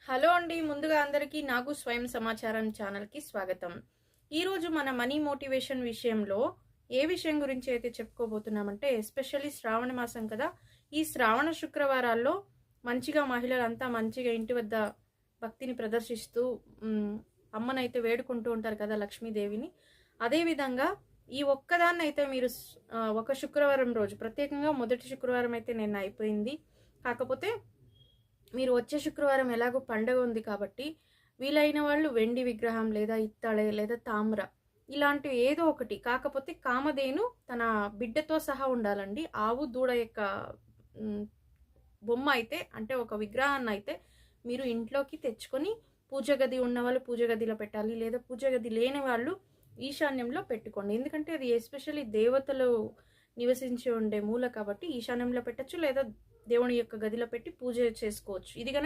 Hello అండి. ముందుగా అందరికీ నాగు స్వయం సమాచారం ఛానల్కి స్వాగతం. ఈరోజు మన మనీ మోటివేషన్ విషయంలో ఏ విషయం గురించి అయితే చెప్పుకోబోతున్నామంటే, ఎస్పెషల్లీ శ్రావణ మాసం కదా. ఈ శ్రావణ శుక్రవారాల్లో మంచిగా మహిళలంతా మంచిగా ఇంటి వద్ద భక్తిని ప్రదర్శిస్తూ అమ్మనైతే వేడుకుంటూ ఉంటారు కదా, లక్ష్మీదేవిని. అదేవిధంగా ఈ ఒక్కదాన్నైతే మీరు ఒక శుక్రవారం రోజు ప్రత్యేకంగా మొదటి శుక్రవారం అయితే నిన్న అయిపోయింది. కాకపోతే మీరు వచ్చే శుక్రవారం ఎలాగో పండగ ఉంది కాబట్టి వీలైన వాళ్ళు వెండి విగ్రహం లేదా ఇత్తడి లేదా తామ్ర ఇలాంటివి ఏదో ఒకటి, కాకపోతే కామధేను తన బిడ్డతో సహా ఉండాలండి. ఆవు దూడ యొక్క బొమ్మ అయితే, అంటే ఒక విగ్రహాన్ని అయితే మీరు ఇంట్లోకి తెచ్చుకొని పూజ గది ఉన్న వాళ్ళు పూజ గదిలో పెట్టాలి, లేదా పూజ గది లేని వాళ్ళు ఈశాన్యంలో పెట్టుకోండి. ఎందుకంటే అది ఎస్పెషల్లీ దేవతలు నివసించి ఉండే మూల కాబట్టి ఈశాన్యంలో పెట్టచ్చు, లేదా దేవుని యొక్క గదిలో పెట్టి పూజ చేసుకోవచ్చు. ఇది కనుక